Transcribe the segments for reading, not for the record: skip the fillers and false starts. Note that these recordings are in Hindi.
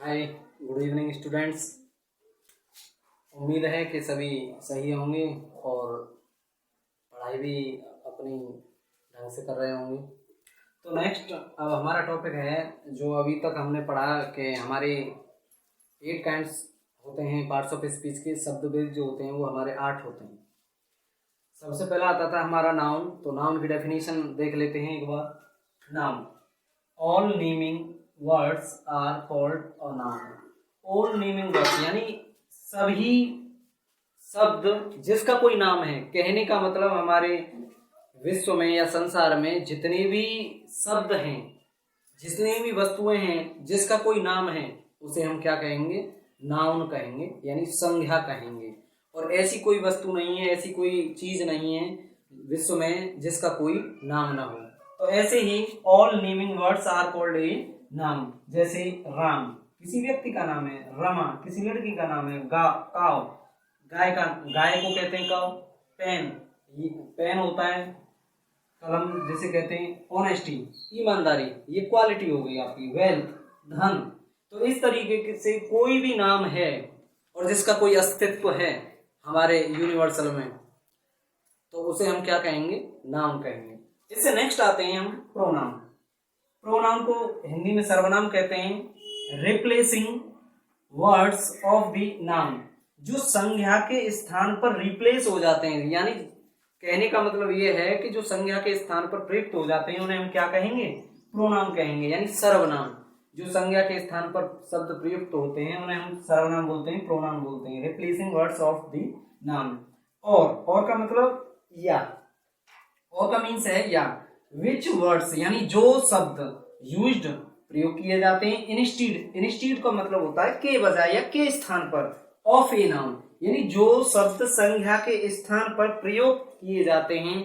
हाय, गुड इवनिंग स्टूडेंट्स। उम्मीद है कि सभी सही होंगे और पढ़ाई भी अपनी ढंग से कर रहे होंगे। तो नेक्स्ट अब हमारा टॉपिक है जो अभी तक हमने पढ़ा कि हमारे 8 काइंड्स होते हैं पार्ट्स ऑफ स्पीच के। शब्द भेद जो होते हैं वो हमारे 8 होते हैं। सबसे पहला आता था हमारा नाउन। तो नाउन की डेफिनेशन देख लेते हैं एक बार। Noun, all naming words are called a noun. All naming words यानी सभी शब्द जिसका कोई नाम है। कहने का मतलब हमारे विश्व में या संसार में जितने भी शब्द हैं, जितनी भी वस्तुएं हैं, जिसका कोई नाम है उसे हम क्या कहेंगे? नाउन कहेंगे, यानी संज्ञा कहेंगे। और ऐसी कोई वस्तु नहीं है, ऐसी कोई चीज नहीं है विश्व में जिसका कोई नाम ना हो। तो ऐसे ही all naming words are called a noun. जैसे राम किसी व्यक्ति का नाम है, रमा किसी लड़की का नाम है, काव गाय को कहते हैं काव। पेन होता है, कलम जिसे कहते हैं। ऑनेस्टी ईमानदारी, ये क्वालिटी हो गई आपकी। वेल्थ धन। तो इस तरीके से कोई भी नाम है और जिसका कोई अस्तित्व है हमारे यूनिवर्सल में, तो उसे हम क्या कहेंगे? नाउन कहेंगे। इससे नेक्स्ट आते हैं हम प्रोनाउन। प्रोनाउन को हिंदी में सर्वनाम कहते हैं। Replacing words of the noun, जो संज्ञा के स्थान पर रिप्लेस हो जाते हैं। यानी कहने का मतलब ये है कि जो संज्ञा के स्थान पर प्रयुक्त हो जाते हैं उन्हें हम क्या कहेंगे? प्रोनाउन कहेंगे, यानी सर्वनाम। जो संज्ञा के स्थान पर शब्द प्रयुक्त होते हैं उन्हें हम सर्वनाम बोलते हैं, प्रोनाउन बोलते हैं। Replacing words of the noun. और का मतलब या, और का मीन्स है या। विच वर्ड्स यानी जो शब्द यूज्ड प्रयोग किए जाते हैं। इंस्टीड का मतलब होता है के बजाय या के स्थान पर। ऑफ ए नाउन यानी जो शब्द संज्ञा के स्थान पर प्रयोग किए जाते हैं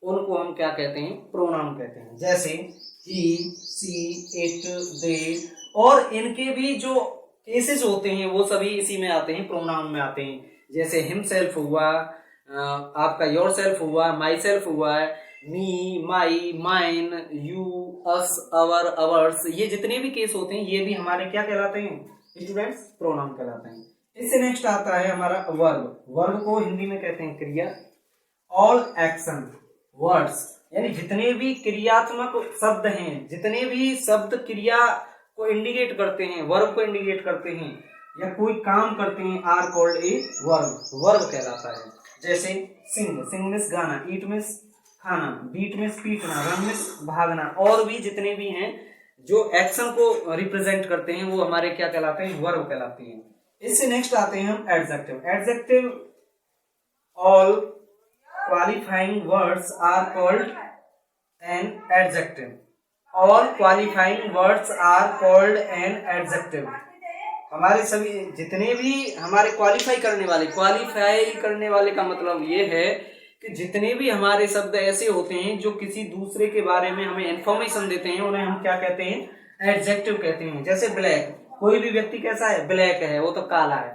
उनको हम क्या कहते हैं? प्रोनाउन कहते हैं। जैसे ही, सी, इट, दे। और इनके भी जो केसेस होते हैं वो सभी इसी में आते हैं, प्रोनाउन में आते हैं। जैसे हिमसेल्फ हुआ, आपका योर सेल्फ हुआ, माई सेल्फ हुआ, me, my, mine, you, us, our, ours. ये जितने भी केस होते हैं ये भी हमारे क्या कहलाते हैं स्टूडेंट्स? प्रोनाउन कहलाते हैं। इससे नेक्स्ट आता है हमारा वर्ब। वर्ब को हिंदी में कहते हैं क्रिया। ऑल एक्शन वर्ड्स यानी जितने भी क्रियात्मक शब्द हैं, जितने भी शब्द क्रिया को इंडिकेट करते हैं, वर्ब को इंडिकेट करते हैं या कोई काम करते हैं, are called a verb. Verb कहलाता है। जैसे सिंग, सिंग मीन्स गाना, ईट मीन्स खाना, बीट मीन्स पीटना, रन मीन्स भागना। और भी जितने भी हैं जो एक्शन को रिप्रेजेंट करते हैं वो हमारे क्या कहलाते हैं? वर्ब कहलाते हैं। इससे नेक्स्ट आते हैं हम adjective. Adjective, all qualifying words are called an adjective. All qualifying words are called an adjective. हमारे सभी जितने भी हमारे क्वालिफाई करने वाले का मतलब ये है कि जितने भी हमारे शब्द ऐसे होते हैं जो किसी दूसरे के बारे में हमें इंफॉर्मेशन देते हैं उन्हें हम क्या कहते हैं? एडजेक्टिव कहते हैं। जैसे ब्लैक, कोई भी व्यक्ति कैसा है? ब्लैक है, वो तो काला है।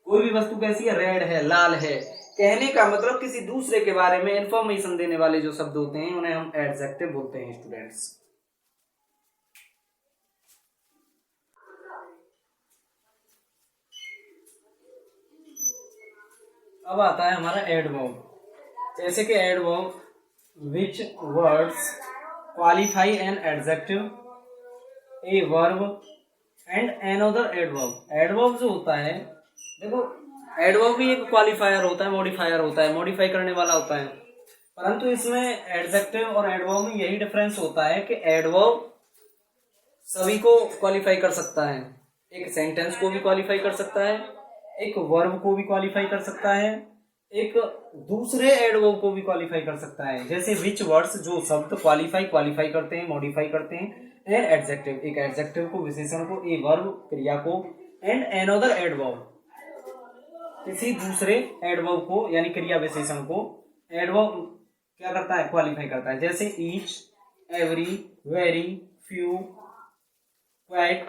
कोई भी वस्तु कैसी है? रेड है, लाल है। कहने का मतलब किसी दूसरे के बारे में इंफॉर्मेशन देने वाले जो शब्द होते हैं उन्हें हम एडजेक्टिव बोलते हैं स्टूडेंट्स। अब आता है हमारा एडवर्ब। जैसे कि adverb, which words qualify an adjective, a verb and another adverb. Adverb जो होता है, देखो एडवर्ब भी एक क्वालिफायर होता है, मॉडिफायर होता है, मॉडिफाई करने वाला होता है। परंतु इसमें एडजेक्टिव और एडवर्ब में यही डिफरेंस होता है कि एडवर्ब सभी को क्वालिफाई कर सकता है। एक सेंटेंस को भी क्वालिफाई कर सकता है, एक वर्ब को भी क्वालिफाई कर सकता है, एक दूसरे एडवर्ब को भी क्वालिफाई कर सकता है। जैसे विच वर्ड्स, जो शब्द क्वालिफाई करते हैं, मॉडिफाई करते हैं। एन एडजेक्टिव, एक एडजेक्टिव को, विशेषण को, ए वर्ब क्रिया को, एंड एनदर एडवर्ब किसी दूसरे एडवर्ब को यानी क्रिया विशेषण को एडवर्ब क्या करता है? क्वालिफाई करता है। जैसे each, every, very, few, quite,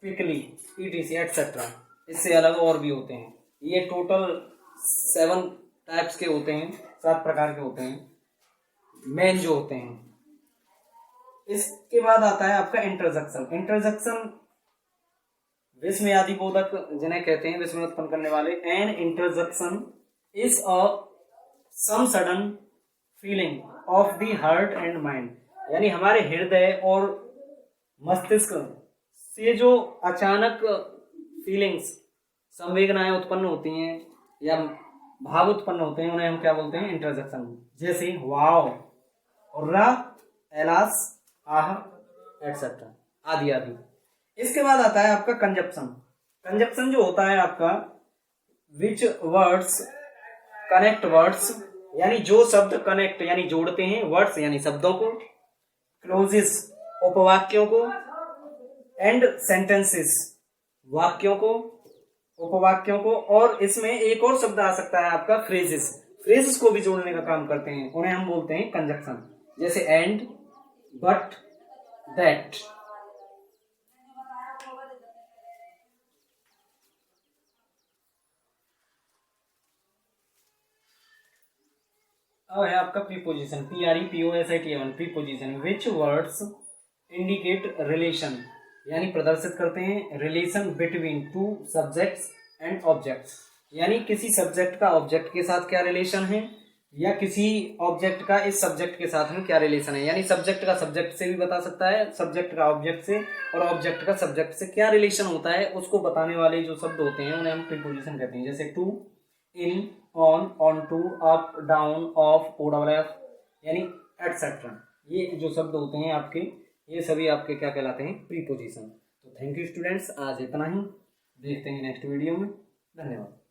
quickly, etc etcetera. इससे अलग और भी होते हैं। ये टोटल 7 टाइप्स के होते हैं, 7 प्रकार के होते हैं मेन जो होते हैं। इसके बाद आता है आपका इंटरजेक्शन। इंटरजेक्शन विस्मयादि बोधक जिन्हें कहते हैं, विस्मय उत्पन्न करने वाले। An interjection is a some sudden feeling of the heart and mind, यानी हमारे हृदय और मस्तिष्क से जो अचानक फीलिंग्स, संवेदनाएं उत्पन्न होती हैं या भाव उत्पन्न होते हैं, उन्हें हम क्या बोलते हैं, इंटरजेक्शन। जैसे वाव, रा, एलास, आह, एटसेट्रा, आदि आदि। इसके बाद आता है आपका कंजप्शन। कंजप्शन जो होता है आपका, विच वर्ड्स कनेक्ट वर्ड्स, यानी जो शब्द कनेक्ट यानी जोड़ते हैं, वर्ड्स यानी शब्दों को, क्लोजेस उपवाक्यों को, एंड सेंटेंसेस वाक्यों को, उपवाक्यों को, और इसमें एक और शब्द आ सकता है आपका फ्रेजेस, फ्रेजेस को भी जोड़ने का काम करते हैं, उन्हें हम बोलते हैं कंजक्शन। जैसे एंड, बट, दैट। अब है आपका प्रीपोजिशन, PREPOSITION, प्रीपोजिशन, विच वर्ड्स इंडिकेट रिलेशन, यानी प्रदर्शित करते हैं relation between two subjects and objects, यानी किसी सब्जेक्ट का ऑब्जेक्ट के साथ क्या रिलेशन है, या किसी ऑब्जेक्ट का इस सब्जेक्ट के साथ में क्या रिलेशन है। यानी सब्जेक्ट का सब्जेक्ट से भी बता सकता है, सब्जेक्ट का ऑब्जेक्ट से, और ऑब्जेक्ट का सब्जेक्ट से क्या रिलेशन होता है उसको बताने वाले जो शब्द होते हैं उन्हें हम प्रीपोजिशन कहते हैं। जैसे to, in, on, onto, up, down, off, OFF, यानी एटसेट्रा। ये जो शब्द होते हैं आपके, ये सभी आपके क्या कहलाते हैं, प्रीपोजिशन। तो थैंक यू स्टूडेंट्स, आज इतना ही, देखते हैं नेक्स्ट वीडियो में। धन्यवाद।